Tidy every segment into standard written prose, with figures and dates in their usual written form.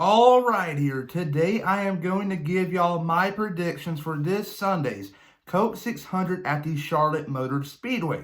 All right, here. Today I am going to give y'all my predictions for this Sunday's Coke 600 at the Charlotte Motor Speedway.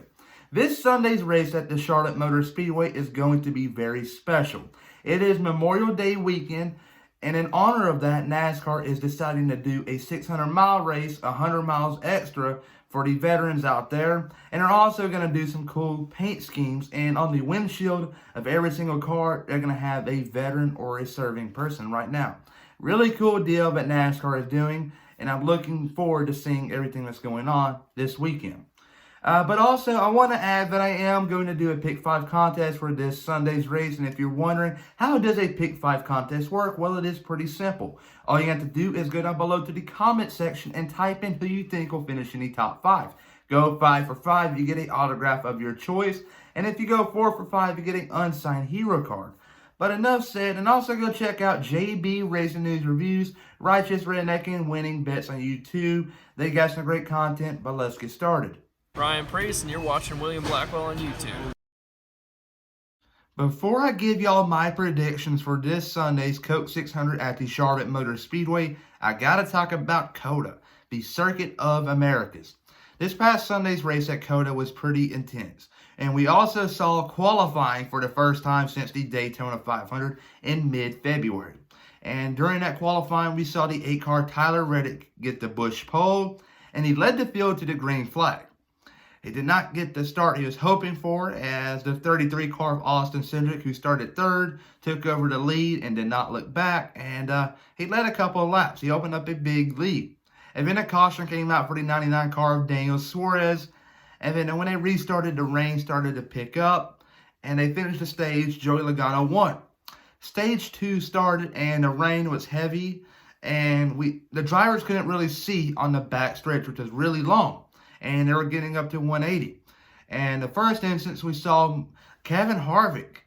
This Sunday's race at the Charlotte Motor Speedway is going to be very special. It is Memorial Day weekend, and in honor of that, NASCAR is deciding to do a 600-mile race, 100 miles extra for the veterans out there. And they're also going to do some cool paint schemes. And on the windshield of every single car, they're going to have a veteran or a serving person right now. Really cool deal that NASCAR is doing. And I'm looking forward to seeing everything that's going on this weekend. But also, I want to add that I am going to do a Pick 5 contest for this Sunday's race. And if you're wondering, how does a Pick 5 contest work? Well, it is pretty simple. All you have to do is go down below to the comment section and type in who you think will finish in the top 5. Go 5 for 5, you get an autograph of your choice. And if you go 4 for 5, you get an unsigned hero card. But enough said, and also go check out JB Racing News Reviews, Righteous Rednecking, Winning Bets on YouTube. They got some great content, but let's get started. Ryan Priest, and you're watching William Blackwell on YouTube. Before I give y'all my predictions for this Sunday's Coke 600 at the Charlotte Motor Speedway, I gotta talk about COTA, the Circuit of Americas. This past Sunday's race at COTA was pretty intense, and we also saw qualifying for the first time since the Daytona 500 in mid-February. And during that qualifying, we saw the 8-car Tyler Reddick get the Busch pole, and he led the field to the green flag. He did not get the start he was hoping for, as the 33-car of Austin Cindric, who started third, took over the lead and did not look back, and he led a couple of laps. He opened up a big lead. And then a caution came out for the 99-car of Daniel Suarez, and then when they restarted, the rain started to pick up, and they finished the stage. Joey Logano won. Stage 2 started, and the rain was heavy, and the drivers couldn't really see on the back stretch, which was really long. And they were getting up to 180. And the first instance, we saw Kevin Harvick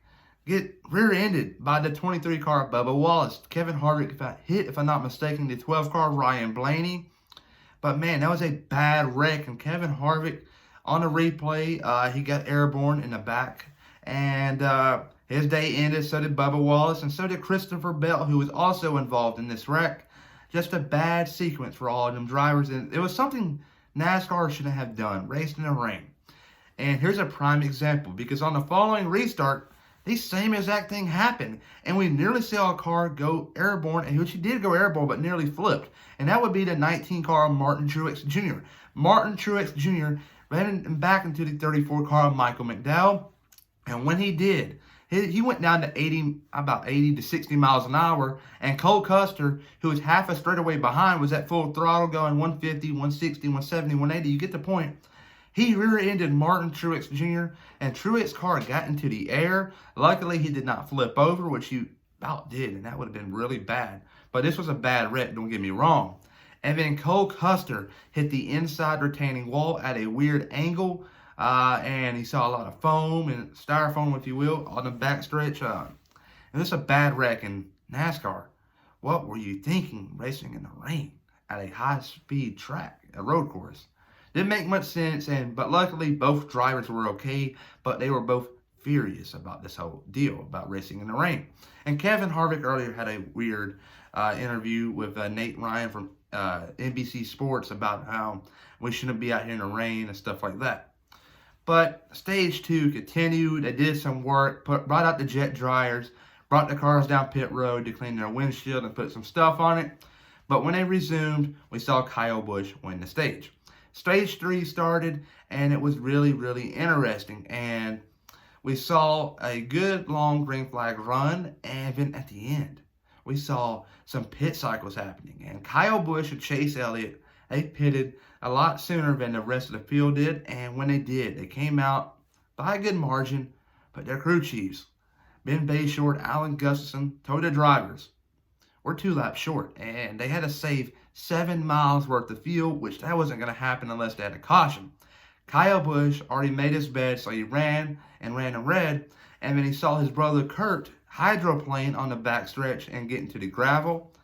get rear-ended by the 23-car Bubba Wallace. Kevin Harvick hit, if I'm not mistaken, the 12-car Ryan Blaney. But man, that was a bad wreck. And Kevin Harvick, on the replay, he got airborne in the back. And his day ended, so did Bubba Wallace, and so did Christopher Bell, who was also involved in this wreck. Just a bad sequence for all of them drivers. And it was something NASCAR shouldn't have done, raced in the rain. And here's a prime example, because on the following restart, the same exact thing happened, and we nearly saw a car go airborne, and which he did go airborne, but nearly flipped. And that would be the 19-car Martin Truex Jr. Martin Truex Jr. ran back into the 34-car Michael McDowell, and when he did, he went down to about 80 to 60 miles an hour, and Cole Custer, who was half a straightaway behind, was at full throttle going 150, 160, 170, 180. You get the point. He rear-ended Martin Truex Jr., and Truex's car got into the air. Luckily, he did not flip over, which he about did, and that would have been really bad. But this was a bad wreck, don't get me wrong. And then Cole Custer hit the inside retaining wall at a weird angle, and he saw a lot of foam and styrofoam, if you will, on the backstretch. And this is a bad wreck in NASCAR. What were you thinking racing in the rain at a high-speed track, a road course? Didn't make much sense, but luckily both drivers were okay, but they were both furious about this whole deal about racing in the rain. And Kevin Harvick earlier had a weird interview with Nate Ryan from NBC Sports about how we shouldn't be out here in the rain and stuff like that. But stage 2 continued. They did some work, brought out the jet dryers, brought the cars down pit road to clean their windshield and put some stuff on it. But when they resumed, we saw Kyle Busch win the stage. Stage 3 started, and it was really, really interesting. And we saw a good long green flag run, and then at the end, we saw some pit cycles happening. And Kyle Busch and Chase Elliott, they pitted a lot sooner than the rest of the field did, and when they did, they came out by a good margin, but their crew chiefs, Ben Bayshore, Alan Gustafson, told their drivers, we're 2 laps short, and they had to save 7 miles worth of fuel, which that wasn't going to happen unless they had a caution. Kyle Busch already made his bed, so he ran and ran and ran, and then he saw his brother Kurt hydroplane on the backstretch and get into the gravel,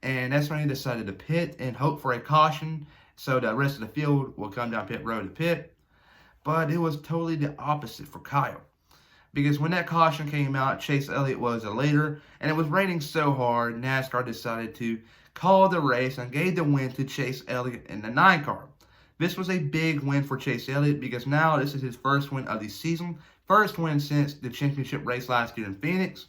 and that's when he decided to pit and hope for a caution, so the rest of the field will come down pit road to pit. But it was totally the opposite for Kyle. because when that caution came out, Chase Elliott was a leader, and it was raining so hard, NASCAR decided to call the race and gave the win to Chase Elliott in the 9 car. This was a big win for Chase Elliott because now this is his first win of the season, first win since the championship race last year in Phoenix.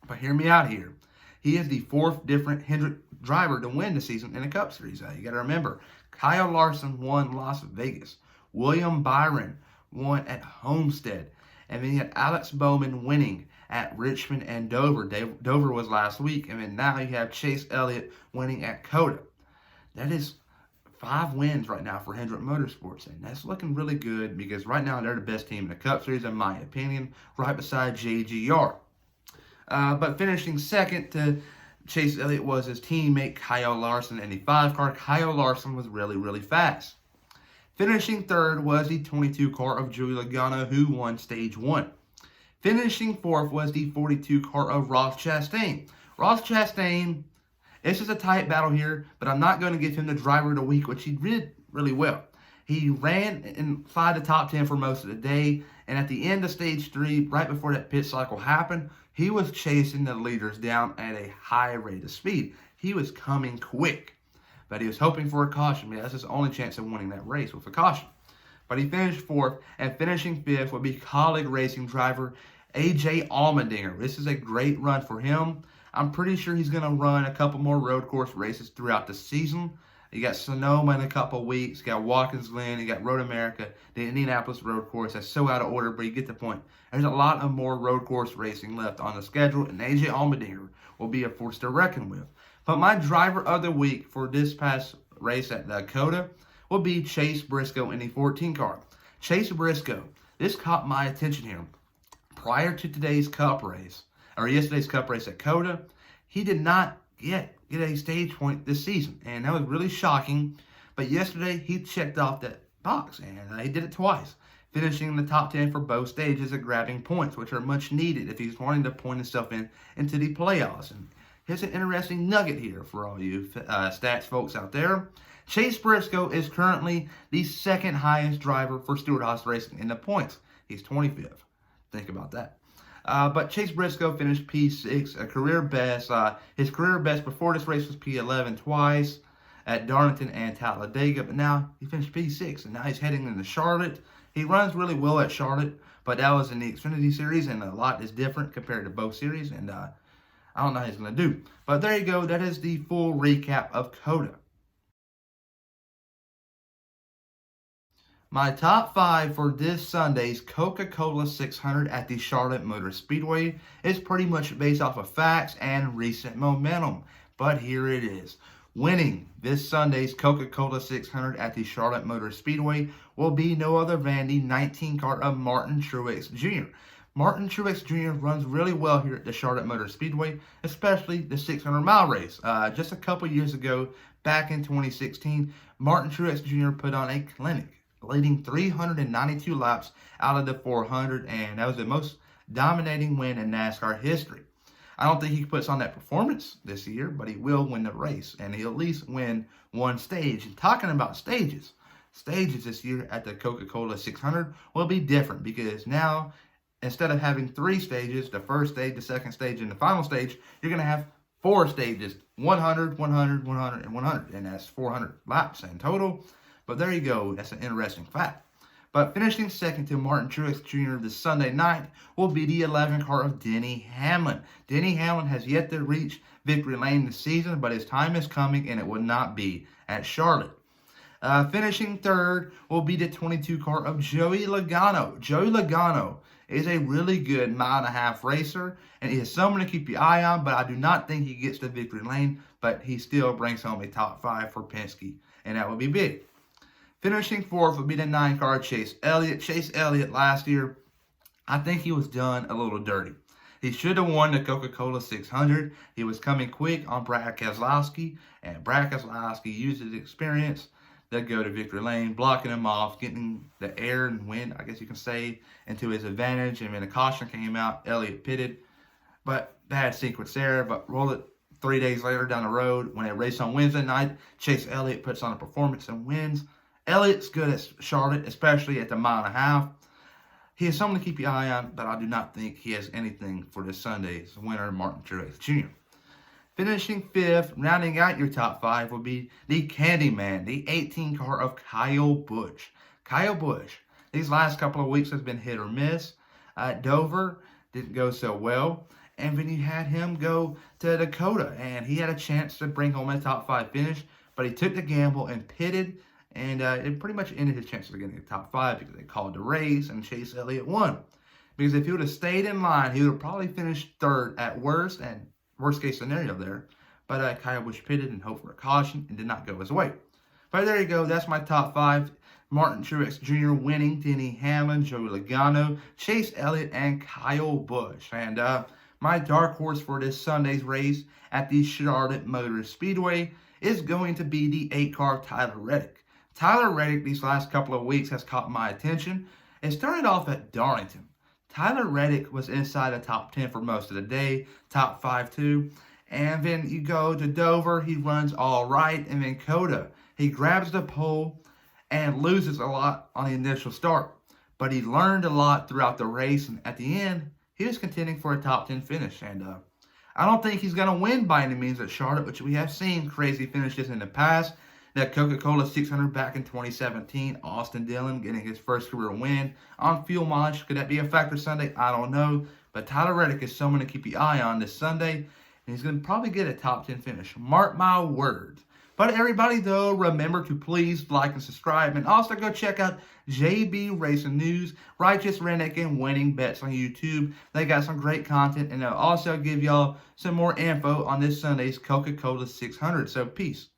But hear me out here. He is the 4th different Hendrick driver to win the season in the Cup Series. You got to remember, Kyle Larson won Las Vegas. William Byron won at Homestead. And then you had Alex Bowman winning at Richmond and Dover. Dover was last week. And then now you have Chase Elliott winning at COTA. That is 5 wins right now for Hendrick Motorsports. And that's looking really good because right now they're the best team in the Cup Series, in my opinion, right beside JGR. But finishing second to Chase Elliott was his teammate Kyle Larson in the 5 car. Kyle Larson was really, really fast. Finishing third was the 22 car of Joey Logano, who won stage 1. Finishing fourth was the 42 car of Ross Chastain. Ross Chastain, it's just a tight battle here, but I'm not going to give him the driver of the week, which he did really well. He ran inside the top 10 for most of the day, and at the end of stage 3, right before that pit cycle happened, he was chasing the leaders down at a high rate of speed. He was coming quick, but he was hoping for a caution. I mean, that's his only chance of winning that race, with a caution. But he finished 4th, and finishing 5th would be Colleague Racing driver AJ Allmendinger. This is a great run for him. I'm pretty sure he's going to run a couple more road course races throughout the season. You got Sonoma in a couple weeks. You got Watkins Glen. You got Road America, the Indianapolis road course. That's so out of order, but you get the point. There's a lot of more road course racing left on the schedule, and AJ Allmendinger will be a force to reckon with. But my driver of the week for this past race at COTA will be Chase Briscoe in the 14 car. Chase Briscoe, this caught my attention here. Prior to today's Cup race, or yesterday's Cup race at COTA, he did not get a stage point this season, and that was really shocking. But yesterday he checked off that box, and he did it twice, finishing in the top 10 for both stages and grabbing points, which are much needed if he's wanting to point himself into the playoffs. And here's an interesting nugget here for all you stats folks out there. Chase Briscoe is currently the 2nd highest driver for Stewart-Haas Racing in the points. He's 25th. Think about that. But Chase Briscoe finished P6, a career best. His career best before this race was P11 twice at Darlington and Talladega, but now he finished P6, and now he's heading into Charlotte. He runs really well at Charlotte, but that was in the Xfinity Series, and a lot is different compared to both series, and I don't know how he's going to do. But there you go. That is the full recap of COTA. My top 5 for this Sunday's Coca-Cola 600 at the Charlotte Motor Speedway is pretty much based off of facts and recent momentum. But here it is. Winning this Sunday's Coca-Cola 600 at the Charlotte Motor Speedway will be no other than the 19 car of Martin Truex Jr. Martin Truex Jr. runs really well here at the Charlotte Motor Speedway, especially the 600-mile race. Just a couple years ago, back in 2016, Martin Truex Jr. put on a clinic, leading 392 laps out of the 400, and that was the most dominating win in NASCAR history. I don't think he puts on that performance this year, but he will win the race, and he'll at least win one stage. And talking about stages this year at the Coca-Cola 600 will be different, because now, instead of having 3 stages, the first stage, the second stage, and the final stage, you're going to have 4 stages, 100, 100, 100, and 100, and that's 400 laps in total. But there you go. That's an interesting fact. But finishing second to Martin Truex Jr. this Sunday night will be the 11 car of Denny Hamlin. Denny Hamlin has yet to reach victory lane this season, but his time is coming, and it will not be at Charlotte. Finishing third will be the 22 car of Joey Logano. Joey Logano is a really good mile-and-a-half racer, and he is someone to keep your eye on, but I do not think he gets to victory lane, but he still brings home a top 5 for Penske, and that would be big. Finishing fourth would be the 9 car Chase Elliott. Chase Elliott last year, I think he was done a little dirty. He should have won the Coca-Cola 600. He was coming quick on Brad Keselowski, and Brad Keselowski used his experience to go to victory lane, blocking him off, getting the air and wind, I guess you can say, into his advantage. And when the caution came out, Elliott pitted, but bad sequence there. But roll it 3 days later down the road, when they race on Wednesday night, Chase Elliott puts on a performance and wins. Elliott's good at Charlotte, especially at the mile-and-a-half. He is someone to keep your eye on, but I do not think he has anything for this Sunday's winner, Martin Truex Jr. Finishing fifth, rounding out your top five, will be the Candyman, the 18 car of Kyle Busch. Kyle Busch, these last couple of weeks has been hit or miss. Dover didn't go so well. And then you had him go to Dakota, and he had a chance to bring home a top five finish, but he took the gamble and pitted, and it pretty much ended his chances of getting the top five because they called the race, and Chase Elliott won. Because if he would have stayed in line, he would have probably finished third at worst, and worst case scenario there. But Kyle Busch pitted and hoped for a caution and did not go his way. But there you go. That's my top five. Martin Truex Jr. winning, Denny Hamlin, Joey Logano, Chase Elliott, and Kyle Busch. And my dark horse for this Sunday's race at the Charlotte Motor Speedway is going to be the 8-car Tyler Reddick. Tyler Reddick these last couple of weeks has caught my attention. It started off at Darlington. Tyler Reddick was inside the top 10 for most of the day, top 5 too. And then you go to Dover, he runs all right. And then Coda, he grabs the pole and loses a lot on the initial start. But he learned a lot throughout the race, and at the end, he was contending for a top 10 finish. And I don't think he's going to win by any means at Charlotte, which we have seen crazy finishes in the past. That Coca-Cola 600 back in 2017, Austin Dillon getting his first career win on fuel mileage. Could that be a factor Sunday? I don't know. But Tyler Reddick is someone to keep your eye on this Sunday, and he's going to probably get a top 10 finish. Mark my words. But everybody, though, remember to please like and subscribe, and also go check out JB Racing News, Righteous Redneck, and Winning Bets on YouTube. They got some great content, and they'll also give y'all some more info on this Sunday's Coca-Cola 600. So, peace.